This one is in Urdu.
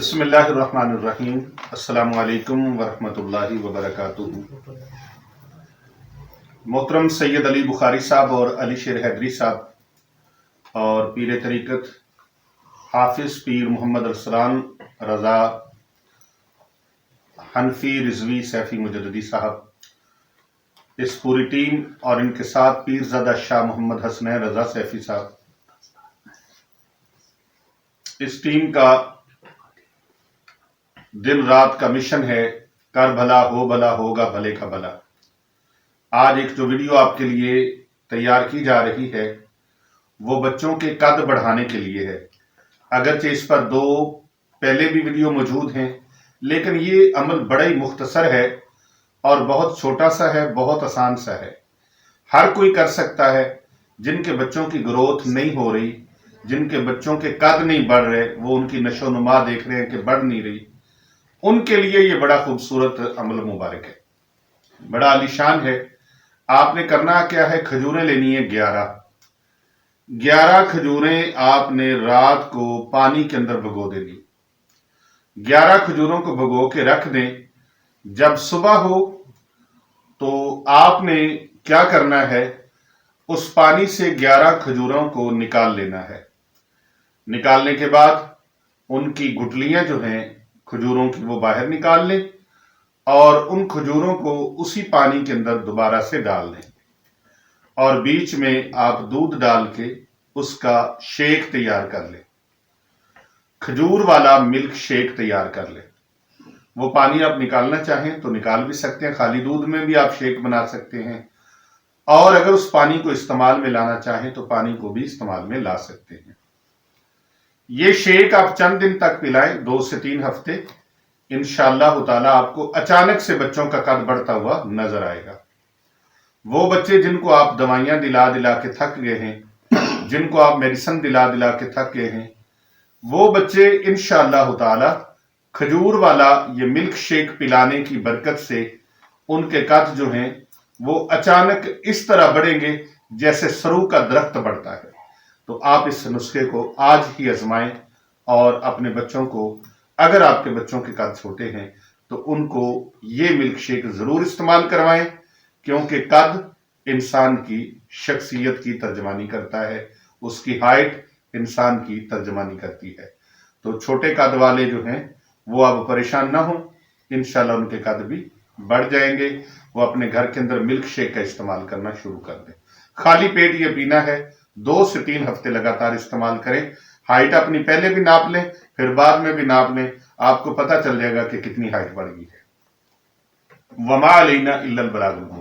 بسم اللہ الرحمن الرحیم۔ السلام علیکم ورحمۃ اللہ وبرکاتہ۔ محترم سید علی بخاری صاحب اور علی شیر حیدری صاحب اور پیر طریقت حافظ پیر محمد ارسلان رضا حنفی رضوی سیفی مجددی صاحب، اس پوری ٹیم اور ان کے ساتھ پیر زادہ شاہ محمد حسنین رضا سیفی صاحب، اس ٹیم کا دن رات کا مشن ہے کر بھلا ہو بھلا ہوگا بھلے کا بھلا۔ آج ایک جو ویڈیو آپ کے لیے تیار کی جا رہی ہے وہ بچوں کے قد بڑھانے کے لیے ہے۔ اگرچہ اس پر دو پہلے بھی ویڈیو موجود ہیں، لیکن یہ عمل بڑا ہی مختصر ہے اور بہت چھوٹا سا ہے، بہت آسان سا ہے، ہر کوئی کر سکتا ہے۔ جن کے بچوں کی گروتھ نہیں ہو رہی، جن کے بچوں کے قد نہیں بڑھ رہے، وہ ان کی نشو و نما دیکھ رہے ہیں کہ بڑھ نہیں رہی، ان کے لیے یہ بڑا خوبصورت عمل مبارک ہے، بڑا عالیشان ہے۔ آپ نے کرنا کیا ہے، کھجوریں لینی ہے 11 کھجوریں آپ نے رات کو پانی کے اندر بھگو دینی۔ 11 کھجوروں کو بھگو کے رکھ دیں۔ جب صبح ہو تو آپ نے کیا کرنا ہے، اس پانی سے 11 کھجوروں کو نکال لینا ہے۔ نکالنے کے بعد ان کی گٹلیاں جو ہیں کھجوروں کی وہ باہر نکال لیں اور ان کھجوروں کو اسی پانی کے اندر دوبارہ سے ڈال دیں، اور بیچ میں آپ دودھ ڈال کے اس کا شیک تیار کر لیں، کھجور والا ملک شیک تیار کر لیں۔ وہ پانی آپ نکالنا چاہیں تو نکال بھی سکتے ہیں، خالی دودھ میں بھی آپ شیک بنا سکتے ہیں، اور اگر اس پانی کو استعمال میں لانا چاہیں تو پانی کو بھی استعمال میں لا سکتے ہیں۔ یہ شیک آپ چند دن تک پلائیں، 2 سے 3 ہفتے، انشاءاللہ تعالی آپ کو اچانک سے بچوں کا قد بڑھتا ہوا نظر آئے گا۔ وہ بچے جن کو آپ دوائیاں دلا دلا کے تھک گئے ہیں، جن کو آپ میڈیسن دلا دلا کے تھک گئے ہیں، وہ بچے انشاءاللہ تعالی کھجور والا یہ ملک شیک پلانے کی برکت سے ان کے قد جو ہیں وہ اچانک اس طرح بڑھیں گے جیسے سرو کا درخت بڑھتا ہے۔ تو آپ اس نسخے کو آج ہی آزمائیں اور اپنے بچوں کو، اگر آپ کے بچوں کے قد چھوٹے ہیں تو ان کو یہ ملک شیک ضرور استعمال کروائیں، کیونکہ قد انسان کی شخصیت کی ترجمانی کرتا ہے، اس کی ہائٹ انسان کی ترجمانی کرتی ہے۔ تو چھوٹے قد والے جو ہیں وہ اب پریشان نہ ہوں، انشاءاللہ ان کے قد بھی بڑھ جائیں گے۔ وہ اپنے گھر کے اندر ملک شیک کا استعمال کرنا شروع کر دیں۔ خالی پیٹ یہ پینا ہے، 2 سے 3 ہفتے لگاتار استعمال کریں۔ ہائٹ اپنی پہلے بھی ناپ لیں، پھر بعد میں بھی ناپ لیں، آپ کو پتہ چل جائے گا کہ کتنی ہائٹ بڑھ گئی ہے۔ وما علینا الا البلاغ المبین۔